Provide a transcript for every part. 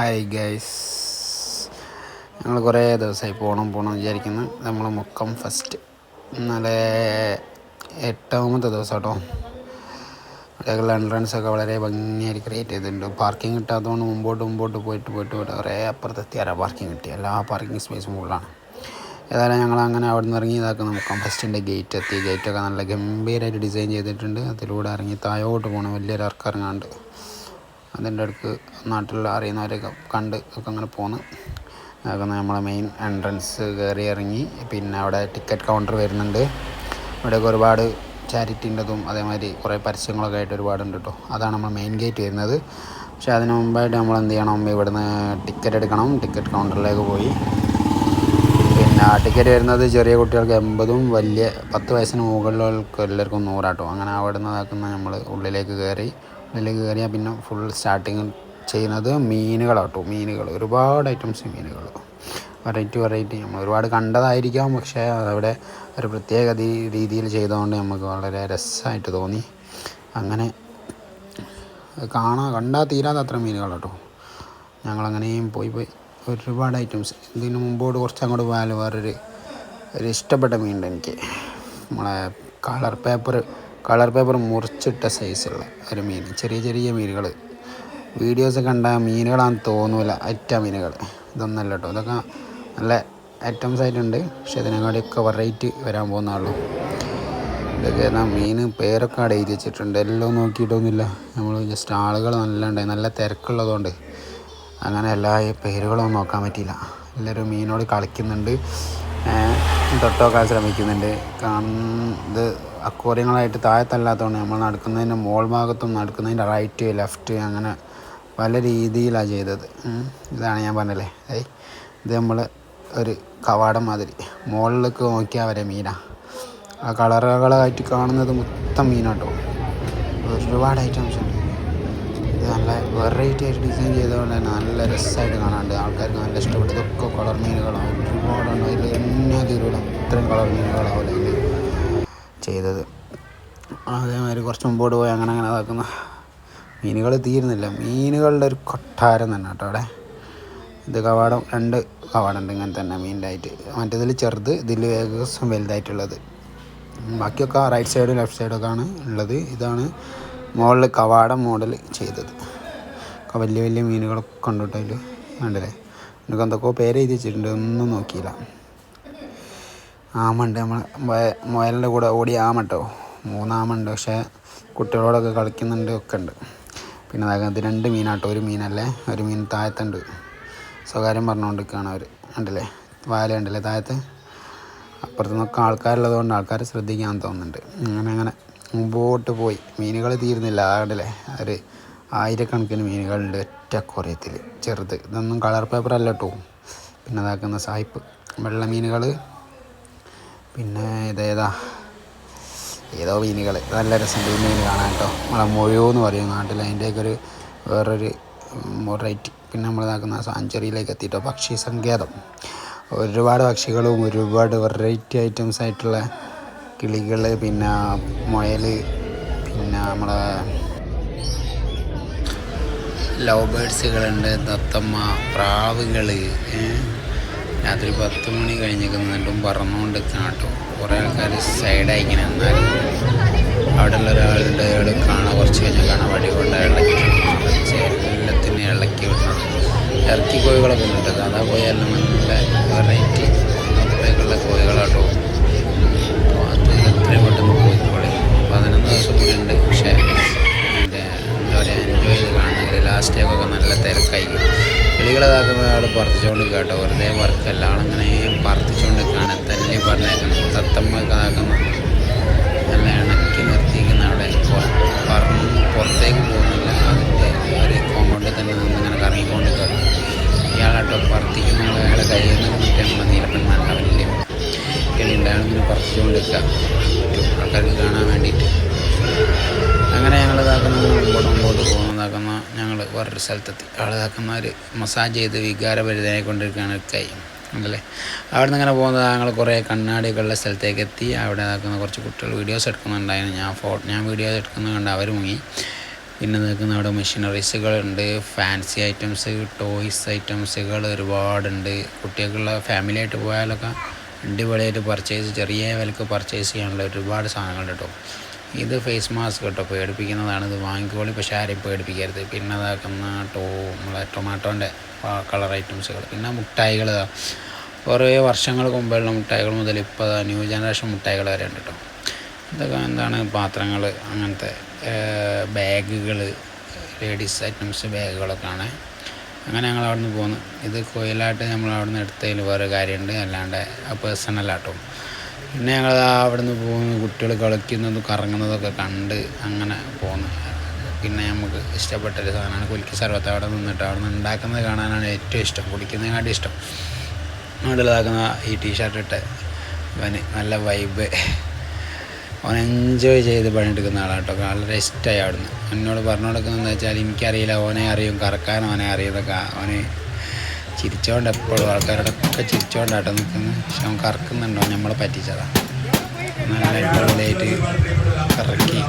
Hi guys, ഞങ്ങൾ കുറേ ദിവസമായി പോകണം വിചാരിക്കുന്നു. നമ്മൾ മുക്കം ഫസ്റ്റ് ഇന്നലെ 8ാമത്തെ ദിവസം കേട്ടോ. അവിടെയുള്ള എൻട്രൻസൊക്കെ വളരെ ഭംഗിയായി ക്രിയേറ്റ് ചെയ്തിട്ടുണ്ട്. പാർക്കിംഗ് കിട്ടാത്തതുകൊണ്ട് മുമ്പോട്ട് പോയിട്ട് കുറേ അപ്പുറത്തെത്തിയാലാണ് പാർക്കിംഗ് കിട്ടി. എല്ലാ പാർക്കിംഗ് സ്പേസും ഫുള്ളാണ്. ഏതായാലും ഞങ്ങൾ അങ്ങനെ അവിടെ നിന്ന് ഇറങ്ങി ഇതാക്കുന്ന മുക്കം ഫസ്റ്റിൻ്റെ ഗേറ്റ് എത്തി. ഗേറ്റൊക്കെ നല്ല ഗംഭീരമായിട്ട് ഡിസൈൻ ചെയ്തിട്ടുണ്ട്. അതിലൂടെ ഇറങ്ങി താഴോട്ട് പോകണം. വലിയൊരു ഇറങ്ങാണ്ട് അതിൻ്റെ അടുക്ക് നാട്ടിലുള്ള അറിയുന്നവരൊക്കെ കണ്ട് ഒക്കെ അങ്ങനെ പോന്ന് അതൊക്കെ നമ്മളെ മെയിൻ എൻട്രൻസ് കയറി ഇറങ്ങി. പിന്നെ അവിടെ ടിക്കറ്റ് കൗണ്ടർ വരുന്നുണ്ട്. ഇവിടെയൊക്കെ ഒരുപാട് ചാരിറ്റിൻ്റെതും അതേമാതിരി കുറേ പരസ്യങ്ങളൊക്കെ ആയിട്ട് ഒരുപാടുണ്ട് കേട്ടോ. അതാണ് നമ്മൾ മെയിൻ ഗേറ്റ് വരുന്നത്. പക്ഷേ അതിന് മുമ്പായിട്ട് നമ്മൾ എന്ത് ചെയ്യണം, ഇവിടുന്ന് ടിക്കറ്റ് എടുക്കണം. ടിക്കറ്റ് കൗണ്ടറിലേക്ക് പോയി പിന്നെ ടിക്കറ്റ് വരുന്നത് ചെറിയ കുട്ടികൾക്ക് 80ഉം വലിയ 10 വയസ്സിന് മുകളിലുള്ളവർക്ക് എല്ലാവർക്കും 100 കേട്ടോ. അങ്ങനെ അവിടെ നിന്ന് ഇതാക്കുന്ന നമ്മൾ ഉള്ളിലേക്ക് കയറിയാൽ പിന്നെ ഫുൾ സ്റ്റാർട്ടിങ് ചെയ്യുന്നത് മീനുകളാട്ടോ. മീനുകൾ ഒരുപാട് ഐറ്റംസ് മീനുകൾ വെറൈറ്റി നമ്മൾ ഒരുപാട് കണ്ടതായിരിക്കാം. പക്ഷേ അതവിടെ ഒരു പ്രത്യേക രീതിയിൽ ചെയ്തതുകൊണ്ട് നമുക്ക് വളരെ രസമായിട്ട് തോന്നി. അങ്ങനെ കണ്ടാൽ തീരാതെ അത്ര മീനുകളാട്ടോ. ഞങ്ങളങ്ങനെയും പോയി ഒരുപാട് ഐറ്റംസ്. ഇതിന് മുമ്പോട്ട് കുറച്ച് അങ്ങോട്ട് പോയാൽ വേറൊരു ഇഷ്ടപ്പെട്ട മീനുണ്ട് എനിക്ക്. നമ്മളെ കളർ പേപ്പർ മുറിച്ചിട്ട സൈസുള്ള ഒരു മീൻ. ചെറിയ മീനുകൾ വീഡിയോസ് കണ്ട മീനുകളാണെന്ന് തോന്നില്ല. മീനുകൾ ഇതൊന്നല്ല കേട്ടോ. ഇതൊക്കെ നല്ല ഐറ്റംസ് ആയിട്ടുണ്ട്. പക്ഷെ ഇതിനെക്കാട്ടിയൊക്കെ വെറൈറ്റി വരാൻ പോകുന്നുള്ളൂ. ഇതൊക്കെ മീൻ പേരൊക്കെ അവിടെ എഴുതി വെച്ചിട്ടുണ്ട്. എല്ലാം നോക്കിയിട്ടൊന്നുമില്ല. നമ്മൾ ജസ്റ്റ് ആളുകൾ നല്ല ഉണ്ടായി, നല്ല തിരക്കുള്ളതുകൊണ്ട് അങ്ങനെ എല്ലാ പേരുകളൊന്നും നോക്കാൻ പറ്റിയില്ല. എല്ലാവരും മീനോട് കളിക്കുന്നുണ്ട്, തൊട്ടോക്കാൻ ശ്രമിക്കുന്നുണ്ട്. ഇത് അക്വേറിയങ്ങളായിട്ട് താഴത്തല്ലാത്തതുകൊണ്ട് നമ്മൾ നടക്കുന്നതിൻ്റെ മോൾ ഭാഗത്തും നടക്കുന്നതിൻ്റെ റൈറ്റ് ലെഫ്റ്റ് അങ്ങനെ പല രീതിയിലാണ് ചെയ്തത്. ഇതാണ് ഞാൻ പറഞ്ഞല്ലേ, ഇത് നമ്മൾ ഒരു കവാടം മാതിരി മുകളിലേക്ക് നോക്കിയാൽ വരെ മീനാണ്. ആ കളറുകളായിട്ട് കാണുന്നത് മൊത്തം മീനാട്ടോ. ഒരുപാട് ഐറ്റംസ് ഉണ്ട്. ഇത് നല്ല വെറൈറ്റി ആയിട്ട് ഡിസൈൻ ചെയ്തുകൊണ്ട് തന്നെ നല്ല രസമായിട്ട് കാണാണ്ട് ആൾക്കാർക്ക് നല്ല ഇഷ്ടപ്പെട്ടു. ഇതൊക്കെ കളർ മീനുകളാവും. ഒരുപാടുണ്ട്. അതിൽ എണ്ണ തീരുവില്ല, ഇത്രയും കളർ മീനുകളാവില്ല അതിൽ ചെയ്തത്. അതേമാതിരി കുറച്ച് മുമ്പോട്ട് പോയി അങ്ങനെ ഇതാക്കുന്ന മീനുകൾ തീരുന്നില്ല. മീനുകളുടെ ഒരു കൊട്ടാരം തന്നെ കേട്ടോ അവിടെ. ഇത് കവാടം 2 കവാടമുണ്ട് ഇങ്ങനെ തന്നെ മീനിൻ്റെ ആയിട്ട്. മറ്റേതിൽ ചെറുത്, ഇതിൽ ഏകദേശം വലുതായിട്ടുള്ളത്. ബാക്കിയൊക്കെ റൈറ്റ് സൈഡും ലെഫ്റ്റ് സൈഡൊക്കെ ആണ് ഉള്ളത്. ഇതാണ് മുകളിൽ കവാടം മോഡൽ ചെയ്തത്. വലിയ മീനുകളൊക്കെ ഉണ്ട് കേട്ടോ. അതിൽ കണ്ടില്ലേ, എനിക്ക് എന്തൊക്കെയോ പേര് എഴുതി വെച്ചിട്ടുണ്ട്, ഒന്നും നോക്കിയില്ല. ആമുണ്ട്, നമ്മൾ മുയലിൻ്റെ കൂടെ ഓടി ആമട്ടോ. 3 ആമുണ്ട്. പക്ഷേ കുട്ടികളോടൊക്കെ കളിക്കുന്നുണ്ട്, ഒക്കെ ഉണ്ട്. പിന്നെ അത് 2 മീനാട്ടോ. ഒരു മീനല്ലേ, ഒരു മീൻ താഴത്തുണ്ട്. സ്വകാര്യം പറഞ്ഞുകൊണ്ടിരിക്കുകയാണ് അവർ. കണ്ടില്ലേ, വാല കണ്ടില്ലേ താഴത്ത്. അപ്പുറത്തു നിന്നൊക്കെ ആൾക്കാരുള്ളതുകൊണ്ട് ആൾക്കാരെ ശ്രദ്ധിക്കാൻ തോന്നുന്നുണ്ട്. അങ്ങനെ മുമ്പോട്ട് പോയി. മീനുകൾ തീരുന്നില്ല. കണ്ടില്ലേ, ഒരു 1000കണക്കിന് മീനുകളുണ്ട് ഒറ്റ അക്വേറിയത്തിൽ. ചെറുത്, ഇതൊന്നും കളർ പേപ്പർ അല്ല കേട്ടോ. പിന്നെ അതാക്കുന്ന സായിപ്പ് വെള്ള മീനുകൾ. പിന്നെ ഏതോ മീനുകൾ നല്ല രസമുണ്ട്. ഈ മീൻ കാണാൻ കേട്ടോ. നമ്മളെ മുഴുവെന്ന് പറയും നാട്ടിൽ. അതിൻ്റെയൊക്കെ വേറൊരു വെറൈറ്റി. പിന്നെ നമ്മളിതാക്കുന്ന സാഞ്ചുറിയിലേക്ക് എത്തിയിട്ടോ. പക്ഷി സങ്കേതം. ഒരുപാട് പക്ഷികളും ഒരുപാട് വെറൈറ്റി ഐറ്റംസ് ആയിട്ടുള്ള കിളികൾ, പിന്നെ മുയൽ, പിന്നെ നമ്മളെ ലവ് ബേഡ്സുകളുണ്ട്, തത്തമ്മ, പ്രാവുകൾ. രാത്രി 10 മണി കഴിഞ്ഞിരിക്കുന്നുണ്ടും പറന്നുകൊണ്ട് കേട്ടോ. കുറേ ആൾക്കാർ സൈഡായി ഇങ്ങനെ എന്നാലും അവിടെ ഉള്ള ഒരാളുടെ കാണാൻ കുറച്ച് കഴിഞ്ഞാൽ കാണാൻ വടി കൊണ്ട് എല്ലാത്തിനും ഇളക്കി വിട്ടത്. ഇറക്കി കോഴികളൊക്കെ ഉണ്ട്. സാധാ കോഴിയെല്ലാം നല്ല വെറൈറ്റി അത്രയൊക്കെയുള്ള കോഴികളാട്ടോ. അപ്പോൾ അത് എത്രയും പെട്ടെന്ന് കോഴിക്കോളെ 11 ദിവസം കൂടി ഉണ്ട്. പക്ഷേ എന്താ പറയുക, എൻജോയ് ചെയ്ത് കാണുന്നെങ്കിൽ ലാസ്റ്റേക്കൊക്കെ നല്ല തിരക്കായി. കിളികളതാക്കുന്ന ആൾ പറത്തിച്ചുകൊണ്ട് കേട്ടോ. വെറുതെ വർക്കല്ല, ആളങ്ങനെ പറത്തിച്ചുകൊണ്ട് കാണാൻ തന്നെ പറഞ്ഞേക്കണം. തത്തമ്മൊക്കെ ആക്കുന്ന നല്ല ഇണക്കി നിർത്തിയിരിക്കുന്ന അവിടെ പുറത്തേക്ക് പോകുന്നില്ല. അതിൻ്റെ ഒരു കോമ്പൗണ്ടിൽ തന്നെ നിന്നിങ്ങനെ കറങ്ങിക്കൊണ്ട് കയറും. ഇയാളാട്ടോ പറത്തിക്കുന്ന അയാളെ കയ്യിൽ നിന്ന് കിട്ടിയിട്ട് നമ്മളെ നീലപ്പെണ്ണാട്ട വലിയ കിളി ഉണ്ടായാലും പറത്തിച്ചുകൊണ്ട് നിൽക്കുക ആൾക്കാർക്ക് കാണാൻ വേണ്ടിയിട്ട്. അങ്ങനെ ഞങ്ങളിതാക്കുന്ന മുമ്പോട്ട് പോകുന്നതാക്കുന്ന ഞങ്ങൾ വേറൊരു സ്ഥലത്തെത്തി. ആളിതാക്കുന്ന ഒരു മസാജ് ചെയ്ത് വികാരഭരിതനെ കൊണ്ടിരിക്കുകയാണ് കൈ ഉണ്ടല്ലേ. അവിടെ നിന്ന് ഇങ്ങനെ പോകുന്നത് ഞങ്ങൾ കുറേ കണ്ണാടികളുള്ള സ്ഥലത്തേക്ക് എത്തി. അവിടെ ഇതാക്കുന്ന കുറച്ച് കുട്ടികൾ വീഡിയോസ് എടുക്കുന്നുണ്ടായിരുന്നു. ഞാൻ വീഡിയോസ് എടുക്കുന്നത് കണ്ട് അവർ മുങ്ങി. പിന്നെ നിൽക്കുന്ന അവിടെ മെഷീനറീസുകളുണ്ട്, ഫാൻസി ഐറ്റംസ്, ടോയ്സ് ഐറ്റംസുകൾ ഒരുപാടുണ്ട്. കുട്ടികൾക്കുള്ള ഫാമിലി ആയിട്ട് പോയാലൊക്കെ അടിപൊളിയായിട്ട് ചെറിയ വിലക്ക് പർച്ചേസ് ചെയ്യാനുള്ള ഒരുപാട് സാധനങ്ങളുണ്ട് കേട്ടോ. ഇത് ഫേസ് മാസ്ക് കേട്ടോ, പേടിപ്പിക്കുന്നതാണ്. ഇത് വാങ്ങിക്കോളി, പക്ഷേ ആരെയും പേടിപ്പിക്കരുത്. പിന്നെ അതാക്കുന്ന നമ്മളെ ടൊമാറ്റോൻ്റെ കളർ ഐറ്റംസുകൾ. പിന്നെ മുട്ടായികൾ, കുറേ വർഷങ്ങൾ മുമ്പുള്ള മുട്ടായികൾ മുതൽ ഇപ്പോൾ ന്യൂ ജനറേഷൻ മുട്ടായികൾ വരെ ഉണ്ട് കേട്ടോ. ഇതൊക്കെ എന്താണ് പാത്രങ്ങൾ, അങ്ങനത്തെ ബാഗുകൾ, ലേഡീസ് ഐറ്റംസ് ബാഗുകളൊക്കെയാണ്. അങ്ങനെ ഞങ്ങൾ അവിടെ നിന്ന് പോന്നു. ഇത് കൊയിലായിട്ട് നമ്മൾ അവിടെ നിന്ന് എടുത്തതിൽ വേറെ കാര്യമുണ്ട്, അല്ലാണ്ട് പേഴ്സണലാട്ടോ. പിന്നെ ഞങ്ങൾ അവിടെ നിന്ന് പോകുന്നു, കുട്ടികൾ കളിക്കുന്നതും കറങ്ങുന്നതൊക്കെ കണ്ട് അങ്ങനെ പോന്നു. പിന്നെ നമുക്ക് ഇഷ്ടപ്പെട്ടൊരു സാധനമാണ് കുലുക്കി സർവത്ത്. അവിടെ നിന്നിട്ട് അവിടെ നിന്ന് ഉണ്ടാക്കുന്നത് കാണാനാണ് ഏറ്റവും ഇഷ്ടം, കുടിക്കുന്നതിനാട്ടി ഇഷ്ടം. അവിടെ ഇതാക്കുന്ന ഈ ടീഷർട്ട് ഇട്ട് അവന് നല്ല വൈബ്, അവൻ എൻജോയ് ചെയ്ത് പണിയെടുക്കുന്ന ആളാണ് കേട്ടോ. വളരെ ഇഷ്ടമായി അവിടുന്ന്. എന്നോട് പറഞ്ഞു കൊടുക്കുന്നതെന്ന് വെച്ചാൽ എനിക്കറിയില്ല, ഓനെ അറിയും, കറക്കാൻ ഓനെ അറിയുന്നതൊക്കെ. അവന് ചിരിച്ചോണ്ട് എപ്പോഴും ആൾക്കാരോടൊക്കെ ചിരിച്ചോണ്ടാട്ടോ നിൽക്കുന്നത്. പക്ഷെ അവൻ കറക്കുന്നുണ്ടോ, നമ്മളെ പറ്റിച്ചതാണ്. നല്ല അടിപൊളിയായിട്ട് കറക്കി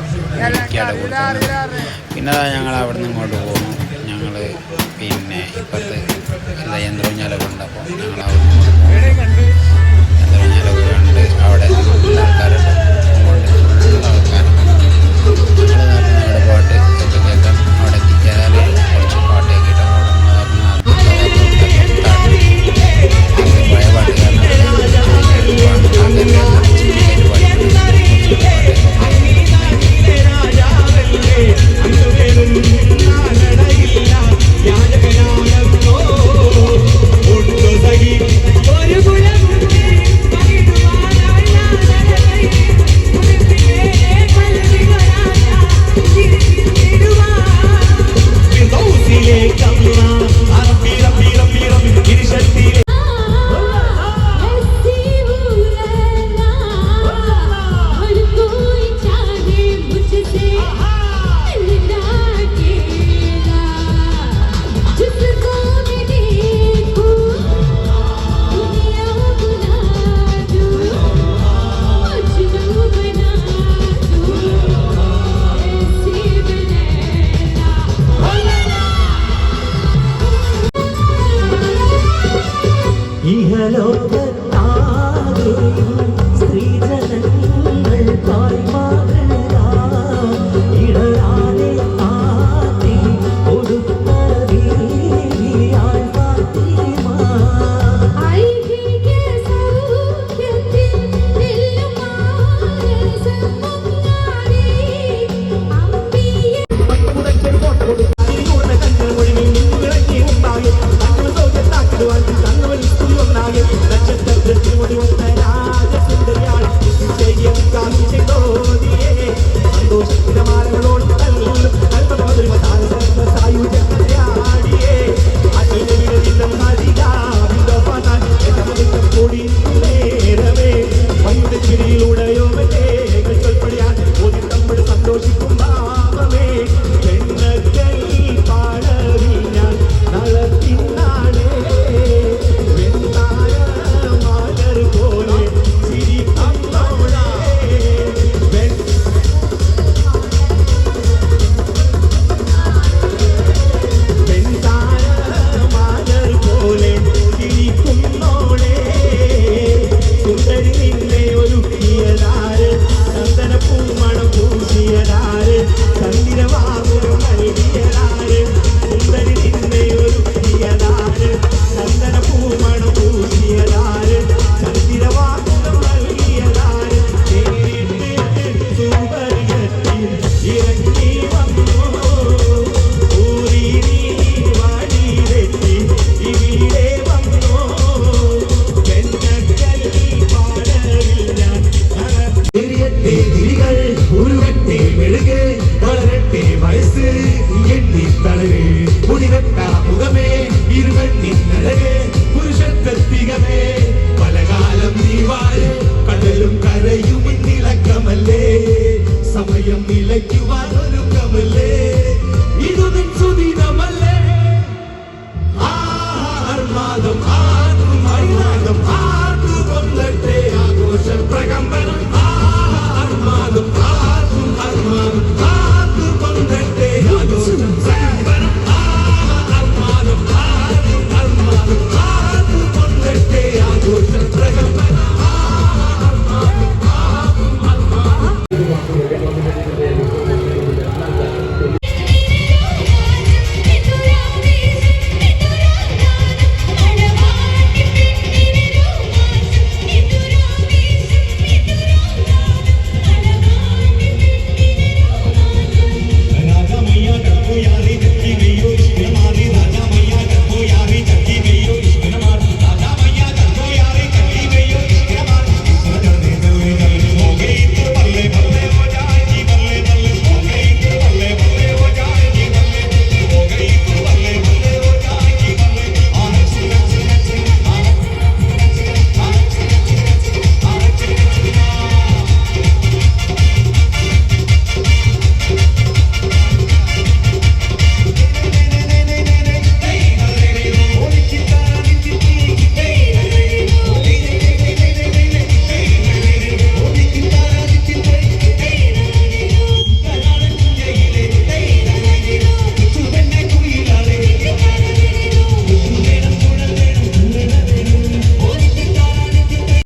അവിടെ കൊടുക്കുന്നത്. പിന്നെ ഞങ്ങൾ അവിടെ നിന്ന് ഇങ്ങോട്ട് പോകുന്നു. ഞങ്ങൾ പിന്നെ ഇപ്പുറത്ത് എന്താ യന്ത്രഞ്ഞാലൊക്കെ ഉണ്ട്. അപ്പോൾ ഞങ്ങൾ അവിടെ യന്ത്രഞ്ഞാലൊക്കെ കണ്ട് അവിടെ ആൾക്കാരുണ്ട്, അവിടെ പാട്ട് ഒക്കെ കേൾക്കാൻ അവിടെ എത്തിച്ചാൽ കുറച്ച് പാട്ട് കേട്ടിട്ട് പഴയ ആഘോഷം പ്രകമ്പനം